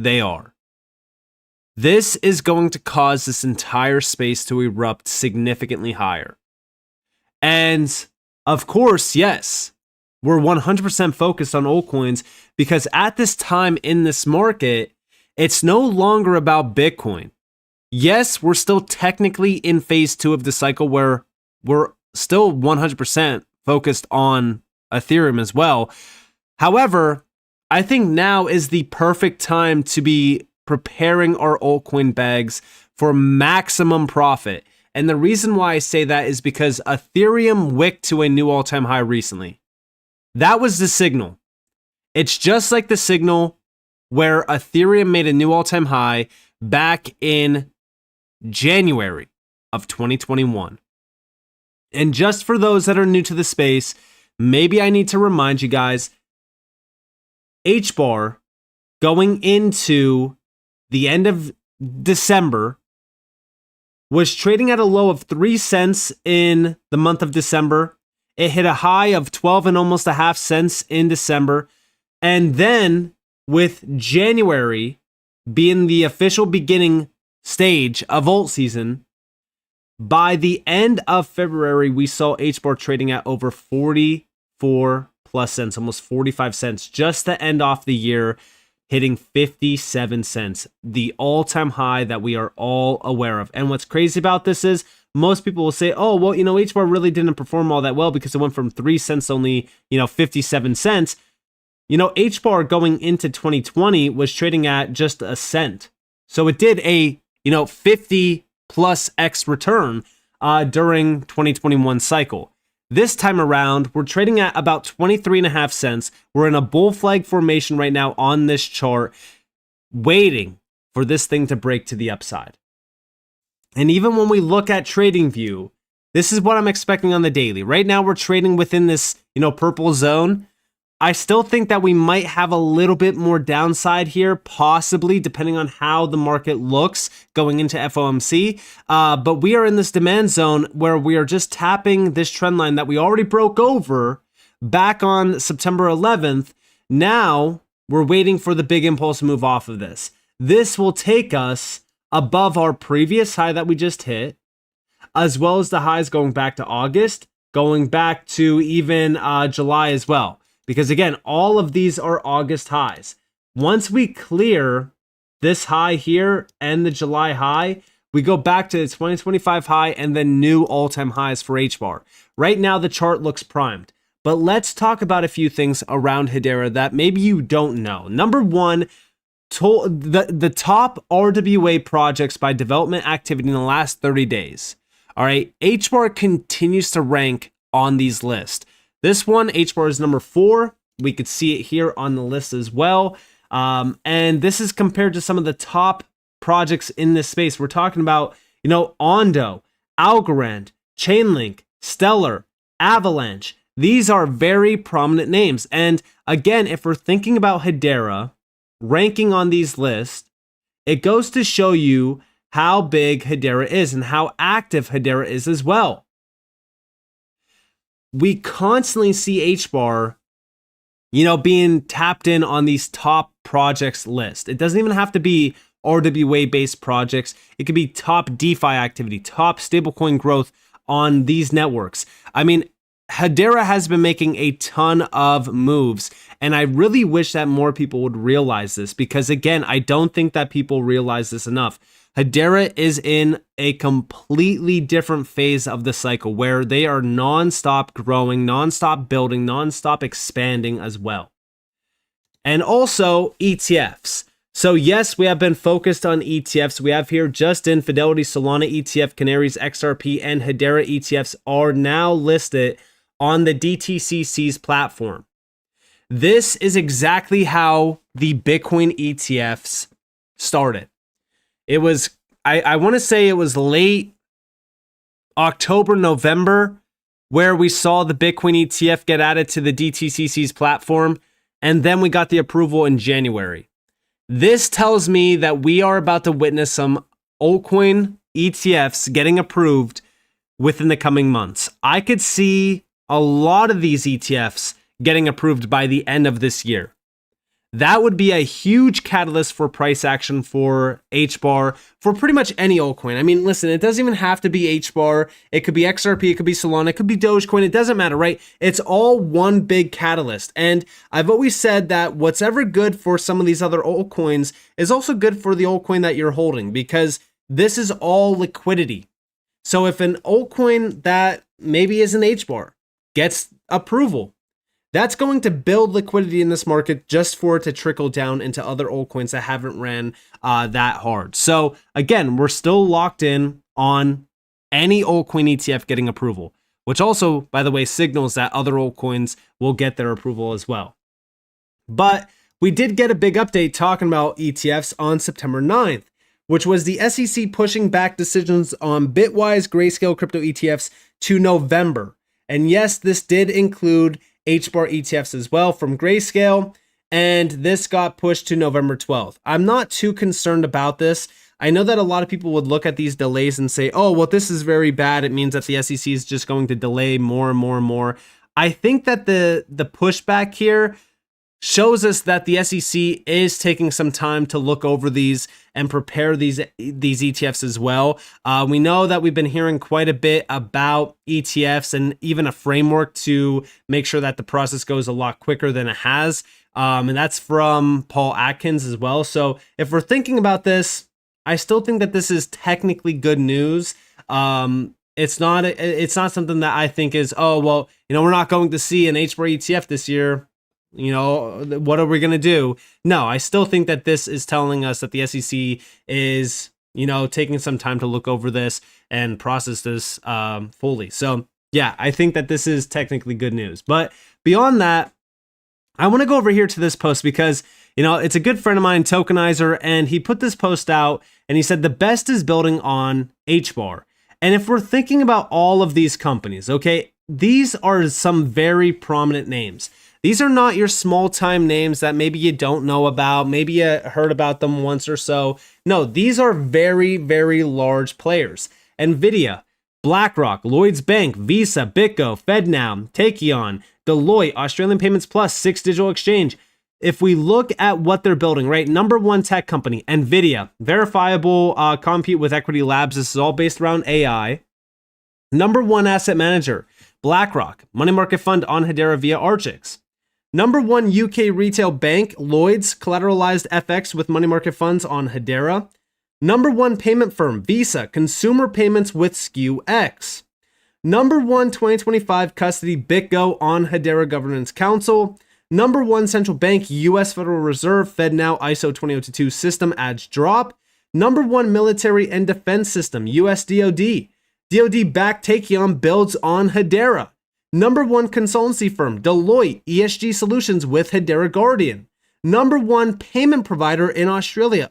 they are. This is going to cause this entire space to erupt significantly higher. And of course, yes, we're 100% focused on altcoins because at this time in this market, it's no longer about Bitcoin. Yes, we're still technically in phase 2 of the cycle where we're still 100% focused on Ethereum as well. However, I think now is the perfect time to be preparing our altcoin bags for maximum profit. And the reason why I say that is because Ethereum wicked to a new all-time high recently. That was the signal. It's just like the signal where Ethereum made a new all-time high back in January of 2021. And just for those that are new to the space, maybe I need to remind you guys, HBAR going into the end of December was trading at a low of 3 cents in the month of December. It hit a high of 12 and almost a half cents in December. And then with January being the official beginning stage of alt season, by the end of February, we saw HBAR trading at over 44 plus cents, almost 45 cents, just to end off the year, hitting 57 cents, the all-time high that we are all aware of. And what's crazy about this is most people will say, oh, well, HBAR really didn't perform all that well because it went from 3 cents to only, 57 cents. HBAR going into 2020 was trading at just a cent. So it did a, 50 plus X return during 2021 cycle. This time around, we're trading at about 23.5 cents. We're in a bull flag formation right now on this chart, waiting for this thing to break to the upside. And even when we look at TradingView, this is what I'm expecting on the daily. Right now, we're trading within this, purple zone. I still think that we might have a little bit more downside here, possibly, depending on how the market looks going into FOMC. But we are in this demand zone where we are just tapping this trend line that we already broke over back on September 11th. Now we're waiting for the big impulse move off of this. This will take us above our previous high that we just hit, as well as the highs going back to August, going back to even July as well. Because again, all of these are August highs. Once we clear this high here and the July high, we go back to the 2025 high and then new all-time highs for HBAR. Right now, the chart looks primed. But let's talk about a few things around Hedera that maybe you don't know. Number one, the top RWA projects by development activity in the last 30 days. All right, HBAR continues to rank on these lists. This one, HBAR is number 4. We could see it here on the list as well. And this is compared to some of the top projects in this space. We're talking about, Ondo, Algorand, Chainlink, Stellar, Avalanche. These are very prominent names. And again, if we're thinking about Hedera ranking on these lists, it goes to show you how big Hedera is and how active Hedera is as well. We constantly see HBAR, being tapped in on these top projects list. It doesn't even have to be RWA-based projects. It could be top DeFi activity, top stablecoin growth on these networks. I mean, Hedera has been making a ton of moves, and I really wish that more people would realize this because, again, I don't think that people realize this enough. Hedera is in a completely different phase of the cycle where they are nonstop growing, nonstop building, nonstop expanding as well. And also ETFs. So yes, we have been focused on ETFs. We have here Justin, Fidelity, Solana ETF, Canaries, XRP, and Hedera ETFs are now listed on the DTCC's platform. This is exactly how the Bitcoin ETFs started. It was, I want to say it was late October, November, where we saw the Bitcoin ETF get added to the DTCC's platform, and then we got the approval in January. This tells me that we are about to witness some altcoin ETFs getting approved within the coming months. I could see a lot of these ETFs getting approved by the end of this year. that would be a huge catalyst for price action for HBAR for pretty much any altcoin. I mean, listen, it doesn't even have to be HBAR. It could be XRP, it could be Solana, it could be Dogecoin. It doesn't matter, right? It's all one big catalyst. And I've always said that what's ever good for some of these other altcoins is also good for the altcoin that you're holding, because this is all liquidity. So if an altcoin that maybe is an HBAR gets approval, that's going to build liquidity in this market just for it to trickle down into other altcoins that haven't ran that hard. So again, we're still locked in on any altcoin ETF getting approval, which also, by the way, signals that other altcoins will get their approval as well. But we did get a big update talking about ETFs on September 9th, which was the SEC pushing back decisions on Bitwise Grayscale crypto ETFs to November. And yes, this did include HBAR ETFs as well from Grayscale, and this got pushed to November 12th. I'm not too concerned about this. I know that a lot of people would look at these delays and say, oh, well, this is very bad. It means that the SEC is just going to delay more and more and more. I think that the pushback here shows us that the SEC is taking some time to look over these and prepare these ETFs as well. We know that we've been hearing quite a bit about ETFs and even a framework to make sure that the process goes a lot quicker than it has. And that's from Paul Atkins as well. So if we're thinking about this, I still think that this is technically good news. It's not something that I think is, oh, well, we're not going to see an HBAR ETF this year. What are we going to do? No, I still think that this is telling us that the SEC is, taking some time to look over this and process this fully. So yeah, I think that this is technically good news. But beyond that, I want to go over here to this post because, it's a good friend of mine, Tokenizer, and he put this post out and he said the best is building on HBAR. And if we're thinking about all of these companies, okay, these are some very prominent names. These are not your small time names that maybe you don't know about. Maybe you heard about them once or so. No, these are very, very large players. NVIDIA, BlackRock, Lloyds Bank, Visa, BitGo, FedNow, Takeon, Deloitte, Australian Payments Plus, Six Digital Exchange. If we look at what they're building, right? Number one tech company, NVIDIA, verifiable compute with Equity Labs. This is all based around AI. Number one asset manager, BlackRock, money market fund on Hedera via Archix. Number one UK retail bank, Lloyds, collateralized FX with money market funds on Hedera. Number one payment firm, Visa, consumer payments with SKUX. Number one 2025 custody, BitGo on Hedera Governance Council. Number one central bank, US Federal Reserve, FedNow ISO 20022 system adds drop. Number one military and defense system, US DoD. DoD-backed Takeon builds on Hedera. Number one consultancy firm, Deloitte, ESG Solutions with Hedera Guardian. Number one payment provider in Australia.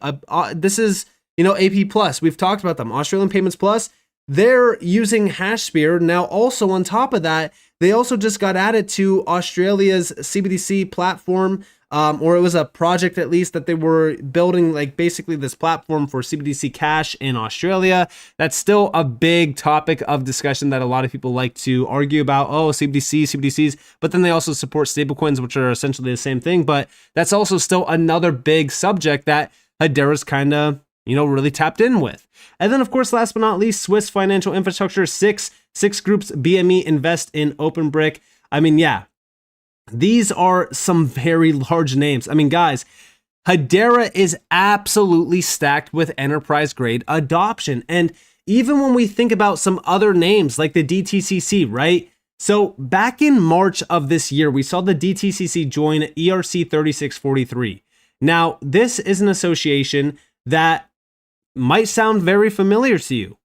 This is, AP Plus. We've talked about them. Australian Payments Plus. They're using HBAR. Now, also on top of that, they also just got added to Australia's CBDC platform, or it was a project at least that they were building, like basically this platform for CBDC cash in Australia. That's still a big topic of discussion that a lot of people like to argue about. Oh, CBDCs, but then they also support stablecoins, which are essentially the same thing. But that's also still another big subject that Hedera's kind of, really tapped in with. And then, of course, last but not least, Swiss Financial Infrastructure, six groups, BME invest in OpenBrick. I mean, yeah, these are some very large names. I mean, guys, Hedera is absolutely stacked with enterprise grade adoption. And even when we think about some other names like the DTCC, right? So back in March of this year, we saw the DTCC join ERC 3643. Now, this is an association that might sound very familiar to you.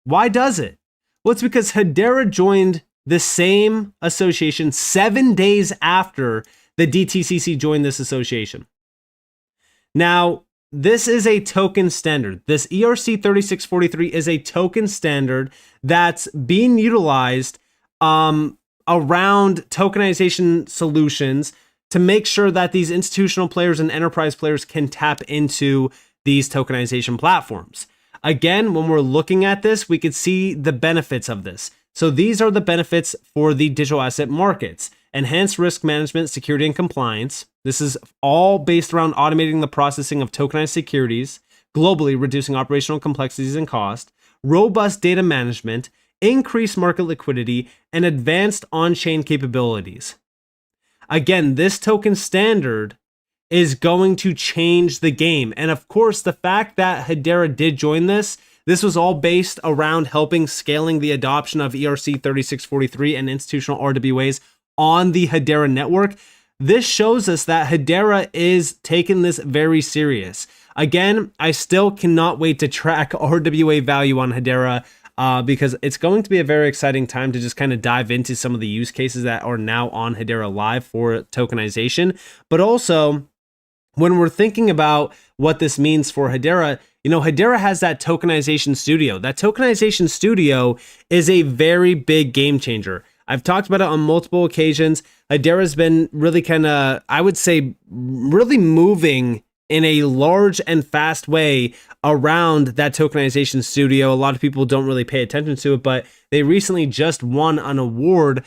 Why does it? Well, it's because Hedera joined the same association 7 days after the DTCC joined this association. Now, this is a token standard. This ERC 3643 is a token standard that's being utilized around tokenization solutions to make sure that these institutional players and enterprise players can tap into these tokenization platforms. Again, when we're looking at this, we could see the benefits of this. So these are the benefits for the digital asset markets: enhanced risk management, security, and compliance. This is all based around automating the processing of tokenized securities, globally reducing operational complexities and cost, robust data management, increased market liquidity, and advanced on-chain capabilities. Again, this token standard is going to change the game. And of course, the fact that Hedera did join this was all based around helping scaling the adoption of ERC 3643 and institutional RWAs on the Hedera network. This shows us that Hedera is taking this very serious. Again, I still cannot wait to track RWA value on Hedera because it's going to be a very exciting time to just kind of dive into some of the use cases that are now on Hedera Live for tokenization. But also, when we're thinking about what this means for Hedera, Hedera has that tokenization studio. That tokenization studio is a very big game changer. I've talked about it on multiple occasions. Hedera's been really I would say, really moving in a large and fast way around that tokenization studio. A lot of people don't really pay attention to it, but they recently just won an award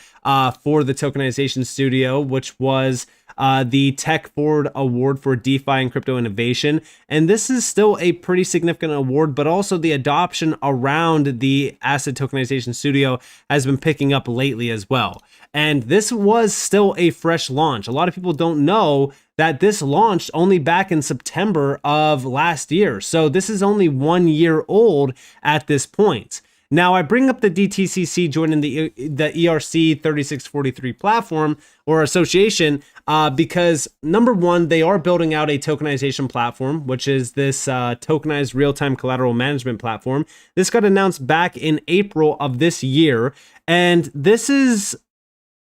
for the tokenization studio, which was the Tech Forward Award for DeFi and crypto innovation. And this is still a pretty significant award, but also the adoption around the asset tokenization studio has been picking up lately as well. And this was still a fresh launch. A lot of people don't know that this launched only back in September of last year. So this is only 1 year old at this point. Now, I bring up the DTCC joining the ERC 3643 platform or association because, number one, they are building out a tokenization platform, which is this tokenized real-time collateral management platform. This got announced back in April of this year, and this is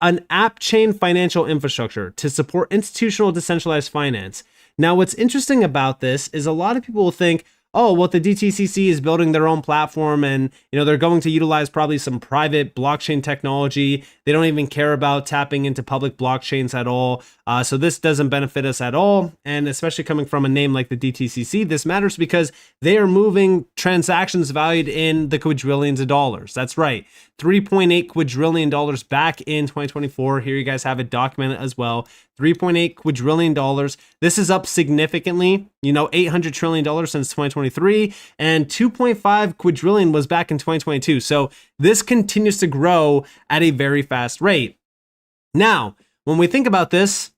an app chain financial infrastructure to support institutional decentralized finance. Now, what's interesting about this is a lot of people will think, oh, well, the DTCC is building their own platform and, they're going to utilize probably some private blockchain technology. They don't even care about tapping into public blockchains at all. So this doesn't benefit us at all. And especially coming from a name like the DTCC, this matters because they are moving transactions valued in the quadrillions of dollars. That's right. $3.8 quadrillion back in 2024. Here you guys have it documented as well. $3.8 quadrillion. This is up significantly, $800 trillion since 2023, and 2.5 quadrillion was back in 2022. So this continues to grow at a very fast rate. Now, when we think about this,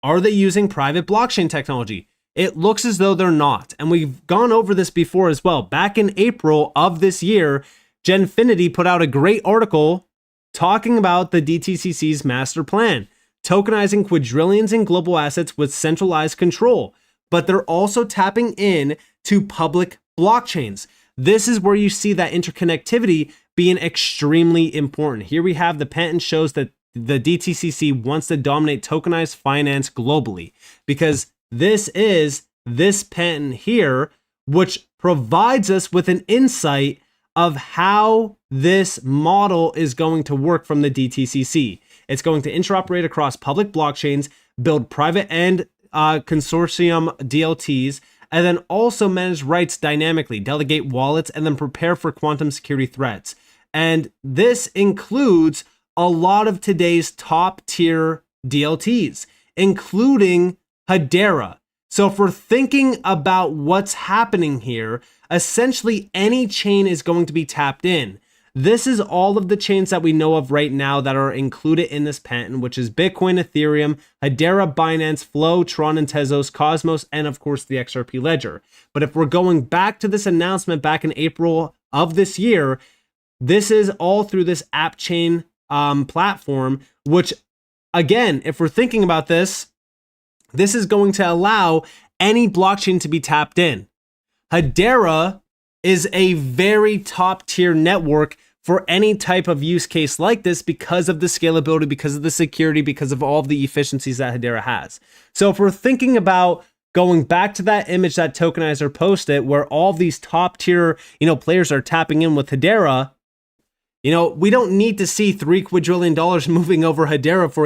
are they using private blockchain technology? It looks as though they're not. And we've gone over this before as well. Back in April of this year, Genfinity put out a great article talking about the DTCC's master plan, tokenizing quadrillions in global assets with centralized control. But they're also tapping in to public blockchains. This is where you see that interconnectivity being extremely important. Here we have the patent shows that the DTCC wants to dominate tokenized finance globally, because this is this patent here, which provides us with an insight of how this model is going to work from the DTCC. It's going to interoperate across public blockchains, build private and consortium DLTs, and then also manage rights dynamically, delegate wallets, and then prepare for quantum security threats. And this includes a lot of today's top tier DLTs, including Hedera. So if we're thinking about what's happening here, essentially any chain is going to be tapped in. This is all of the chains that we know of right now that are included in this patent, which is Bitcoin, Ethereum, Hedera, Binance, Flow, Tron, and Tezos, Cosmos, and of course the XRP Ledger. But if we're going back to this announcement back in April of this year, this is all through this app chain platform, which again, if we're thinking about this, this is going to allow any blockchain to be tapped in. Hedera is a very top tier network for any type of use case like this because of the scalability, because of the security, because of all of the efficiencies that Hedera has. So if we're thinking about going back to that image that Tokenizer posted where all these top tier, players are tapping in with Hedera, we don't need to see $3 quadrillion moving over Hedera for